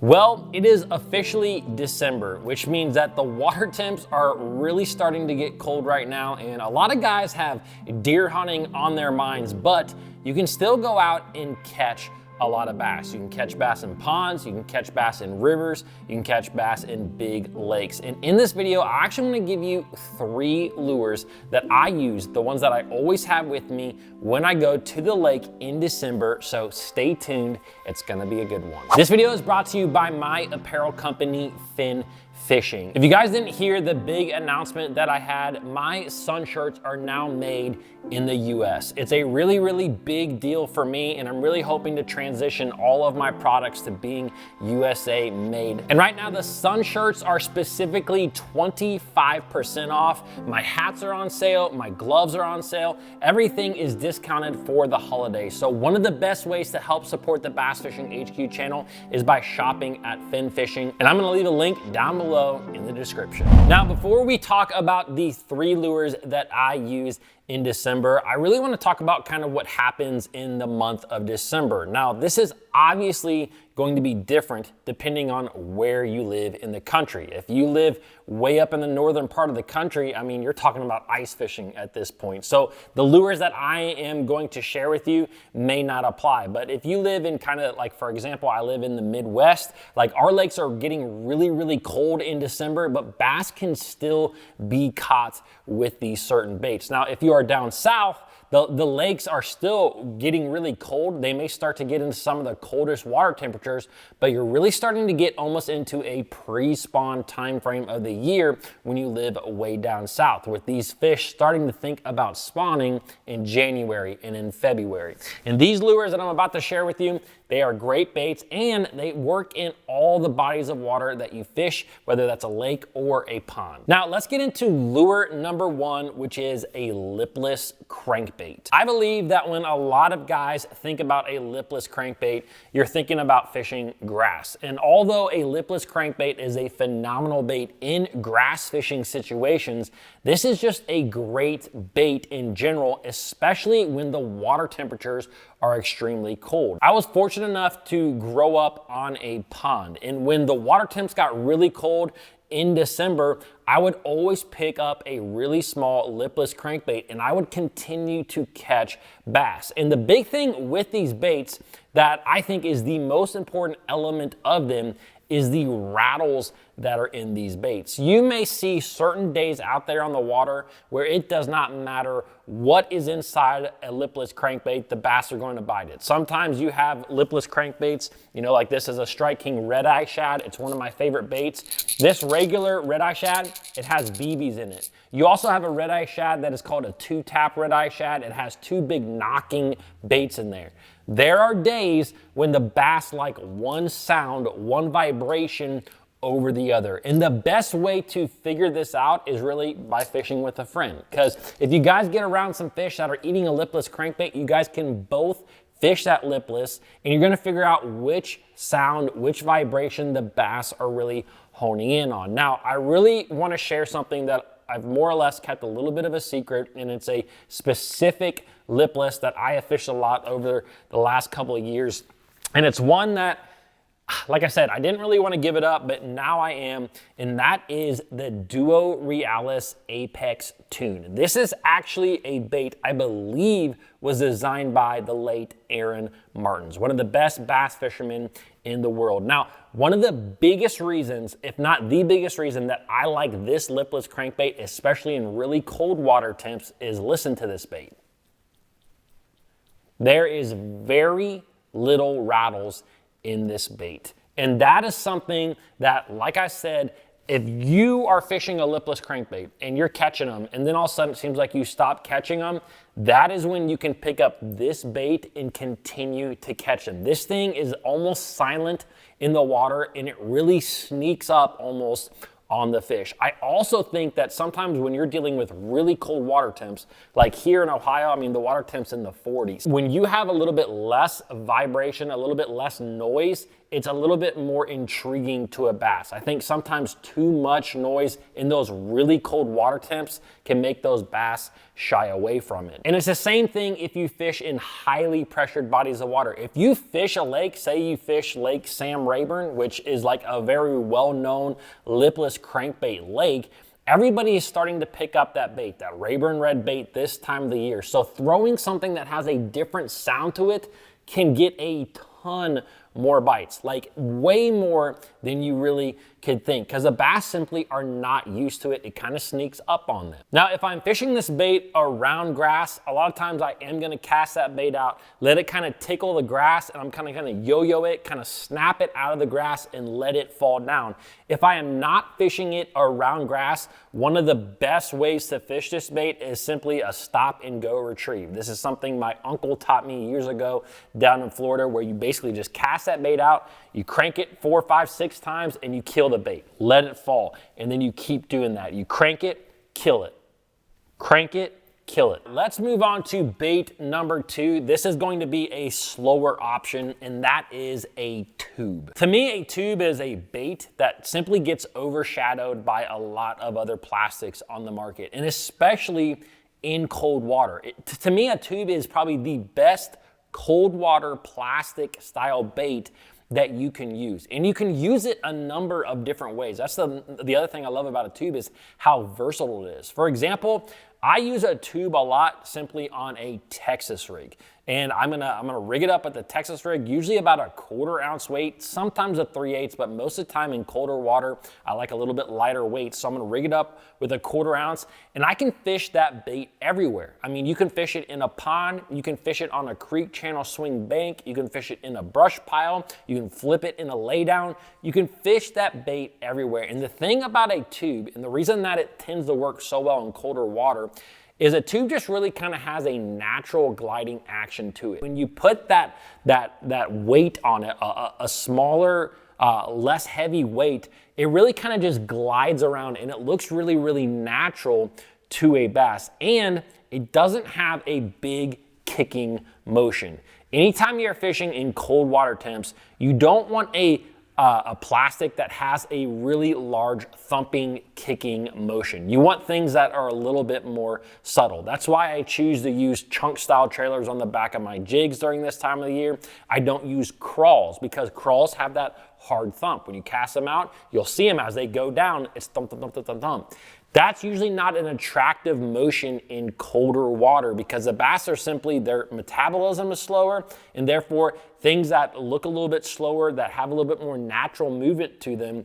Well, it is officially December, which means that the water temps are really starting to get cold right now, and a lot of guys have deer hunting on their minds, but you can still go out and catch a lot of bass. You can catch bass in ponds, you can catch bass in rivers, you can catch bass in big lakes. And in this video, I actually want to give you 3 lures that I use, the ones that I always have with me when I go to the lake in December. So stay tuned, it's gonna be a good one. This video is brought to you by my apparel company, Fin Fishing. If you guys didn't hear the big announcement that I had, my sun shirts are now made in the US. It's a really, really big deal for me, and I'm really hoping to transition all of my products to being USA made. And right now the sun shirts are specifically 25% off. My hats are on sale, my gloves are on sale. Everything is discounted for the holidays. So one of the best ways to help support the Bass Fishing HQ channel is by shopping at Fin Fishing. And I'm gonna leave a link down below in the description. Now, before we talk about the 3 lures that I use in December, I really want to talk about kind of what happens in the month of December. Now, this is obviously going to be different depending on where you live in the country. If you live way up in the northern part of the country, I mean, you're talking about ice fishing at this point. So the lures that I am going to share with you may not apply. But if you live in kind of like, for example, I live in the Midwest, like our lakes are getting really, really cold in December, but bass can still be caught with these certain baits. Now, if you are down south, the lakes are still getting really cold. They may start to get into some of the coldest water temperatures, but you're really starting to get almost into a pre-spawn time frame of the year when you live way down south, with these fish starting to think about spawning in January and in February. And these lures that I'm about to share with you, they are great baits, and they work in all the bodies of water that you fish, whether that's a lake or a pond. Now, let's get into lure number 1, which is a lipless crankbait. I believe that when a lot of guys think about a lipless crankbait, you're thinking about fishing grass. And although a lipless crankbait is a phenomenal bait in grass fishing situations, this is just a great bait in general, especially when the water temperatures are extremely cold. I was fortunate enough to grow up on a pond, and when the water temps got really cold in December, I would always pick up a really small lipless crankbait and I would continue to catch bass. And the big thing with these baits that I think is the most important element of them is the rattles that are in these baits. You may see certain days out there on the water where it does not matter what is inside a lipless crankbait, the bass are going to bite it. Sometimes you have lipless crankbaits, you know, like this is a Strike King red eye shad. It's one of my favorite baits. This regular red eye shad, it has BBs in it. You also have a red eye shad that is called a 2-tap red eye shad. It has 2 big knocking baits in there. There are days when the bass like one sound, one vibration over the other. And the best way to figure this out is really by fishing with a friend. Because if you guys get around some fish that are eating a lipless crankbait, you guys can both fish that lipless, and you're gonna figure out which sound, which vibration the bass are really honing in on. Now, I really wanna share something that I've more or less kept a little bit of a secret, and it's a specific lipless that I have fished a lot over the last couple of years. And it's one that, like I said, I didn't really want to give it up, but now I am, and that is the Duo Realis Apex Tune. This is actually a bait I believe was designed by the late Aaron Martens, one of the best bass fishermen in the world. Now, one of the biggest reasons, if not the biggest reason, that I like this lipless crankbait, especially in really cold water temps, is listen to this bait. There is very little rattles in this bait. And that is something that, like I said, if you are fishing a lipless crankbait and you're catching them, and then all of a sudden it seems like you stop catching them, that is when you can pick up this bait and continue to catch them. This thing is almost silent in the water, and it really sneaks up almost on the fish. I also think that sometimes when you're dealing with really cold water temps, like here in Ohio, I mean, the water temps in the 40s. When you have a little bit less vibration, a little bit less noise it's a little bit more intriguing to a bass. I think sometimes too much noise in those really cold water temps can make those bass shy away from it. And it's the same thing if you fish in highly pressured bodies of water. If you fish a lake, say you fish Lake Sam Rayburn, which is like a very well-known lipless crankbait lake, everybody is starting to pick up that bait, that Rayburn red bait this time of the year. So throwing something that has a different sound to it can get a ton more bites, like way more than you really could think, because the bass simply are not used to it. It kind of sneaks up on them. Now, if I'm fishing this bait around grass, a lot of times I am going to cast that bait out, let it kind of tickle the grass, and I'm kind of yo-yo it, kind of snap it out of the grass and let it fall down. If I am not fishing it around grass, one of the best ways to fish this bait is simply a stop and go retrieve. This is something my uncle taught me years ago down in Florida, where you basically just cast that bait out, you crank it 4, 5, 6 times, and you kill the bait. Let it fall, and then you keep doing that. You crank it, kill it. Crank it, kill it. Let's move on to bait number 2. This is going to be a slower option, and that is a tube. To me, a tube is a bait that simply gets overshadowed by a lot of other plastics on the market, and especially in cold water. To me, a tube is probably the best cold water plastic style bait that you can use. And you can use it a number of different ways. That's the other thing I love about a tube is how versatile it is. For example, I use a tube a lot simply on a Texas rig. And I'm gonna rig it up at the Texas rig, usually about a 1/4 ounce weight, sometimes a 3/8, but most of the time in colder water, I like a little bit lighter weight. So I'm gonna rig it up with a 1/4 ounce, and I can fish that bait everywhere. I mean, you can fish it in a pond, you can fish it on a creek channel swing bank, you can fish it in a brush pile, you can flip it in a laydown, you can fish that bait everywhere. And the thing about a tube, and the reason that it tends to work so well in colder water, is a tube just really kind of has a natural gliding action to it. When you put that weight on it, a smaller, less heavy weight, it really kind of just glides around, and it looks really, really natural to a bass. And it doesn't have a big kicking motion. Anytime you're fishing in cold water temps, you don't want a plastic that has a really large thumping, kicking motion. You want things that are a little bit more subtle. That's why I choose to use chunk style trailers on the back of my jigs during this time of the year. I don't use crawls because crawls have that hard thump. When you cast them out, you'll see them as they go down, it's thump, thump, thump, thump, thump, thump. That's usually not an attractive motion in colder water because the bass are simply, their metabolism is slower, and therefore things that look a little bit slower, that have a little bit more natural movement to them,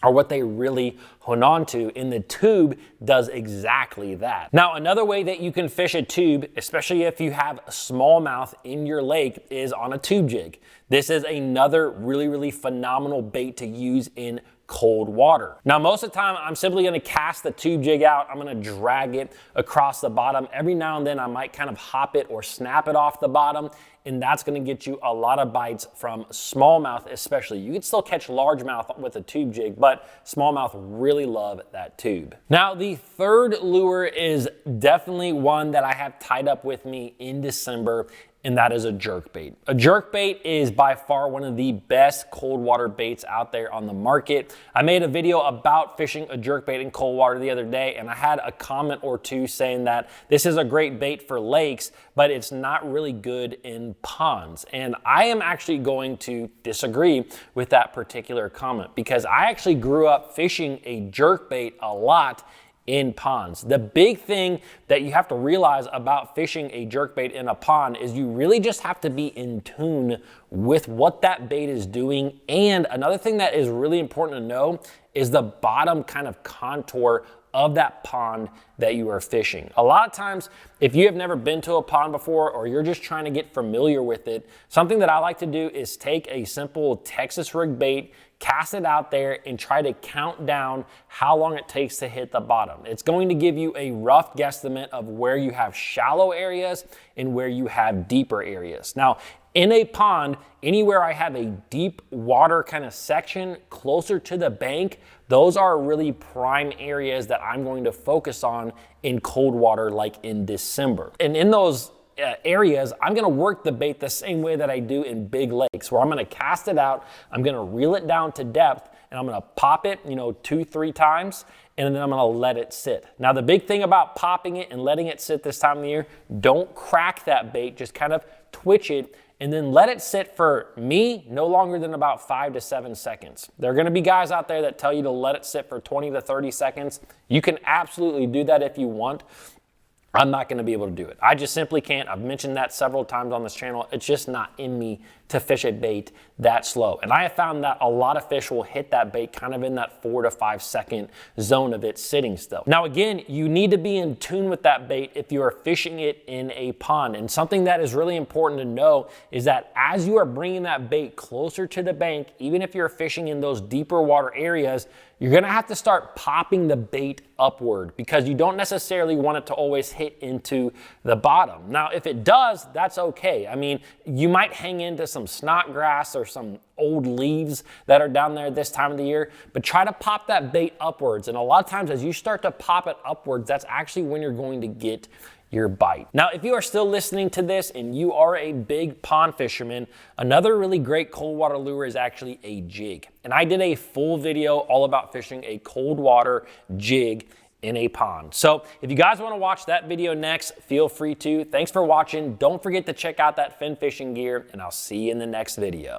are what they really hone on to, and the tube does exactly that. Now, another way that you can fish a tube, especially if you have a smallmouth in your lake, is on a tube jig. This is another really, really phenomenal bait to use in cold water. Now, most of the time, I'm simply gonna cast the tube jig out. I'm gonna drag it across the bottom. Every now and then, I might kind of hop it or snap it off the bottom, and that's gonna get you a lot of bites from smallmouth especially. You can still catch largemouth with a tube jig, but smallmouth really love that tube. Now, the third lure is definitely one that I have tied up with me in December, and that is a jerkbait. A jerkbait is by far one of the best cold water baits out there on the market. I made a video about fishing a jerkbait in cold water the other day, and I had a comment or two saying that this is a great bait for lakes, but it's not really good in ponds. And I am actually going to disagree with that particular comment because I actually grew up fishing a jerkbait a lot in ponds. The big thing that you have to realize about fishing a jerkbait in a pond is you really just have to be in tune with what that bait is doing. And another thing that is really important to know is the bottom kind of contour of that pond that you are fishing. A lot of times, if you have never been to a pond before or you're just trying to get familiar with it, something that I like to do is take a simple Texas rig bait, cast it out there, and try to count down how long it takes to hit the bottom. It's going to give you a rough guesstimate of where you have shallow areas and where you have deeper areas. Now, in a pond, anywhere I have a deep water kind of section closer to the bank, those are really prime areas that I'm going to focus on in cold water like in December. And in those areas, I'm gonna work the bait the same way that I do in big lakes, where I'm gonna cast it out, I'm gonna reel it down to depth, and I'm gonna pop it, 2-3 times, and then I'm gonna let it sit. Now, the big thing about popping it and letting it sit this time of the year, don't crack that bait, just kind of twitch it, and then let it sit for me, no longer than about 5 to 7 seconds. There are gonna be guys out there that tell you to let it sit for 20 to 30 seconds. You can absolutely do that if you want. I'm not gonna be able to do it. I just simply can't. I've mentioned that several times on this channel. It's just not in me to fish a bait that slow. And I have found that a lot of fish will hit that bait kind of in that 4 to 5 second zone of it sitting still. Now again, you need to be in tune with that bait if you are fishing it in a pond. And something that is really important to know is that as you are bringing that bait closer to the bank, even if you're fishing in those deeper water areas, you're gonna have to start popping the bait upward, because you don't necessarily want it to always hit into the bottom. Now, if it does, that's okay. I mean, you might hang into some snot grass or some old leaves that are down there this time of the year, but try to pop that bait upwards. And a lot of times as you start to pop it upwards, that's actually when you're going to get your bite. Now, if you are still listening to this and you are a big pond fisherman, another really great cold water lure is actually a jig. And I did a full video all about fishing a cold water jig in a pond. So if you guys want to watch that video next, feel free to. Thanks for watching. Don't forget to check out that fin fishing gear, and I'll see you in the next video.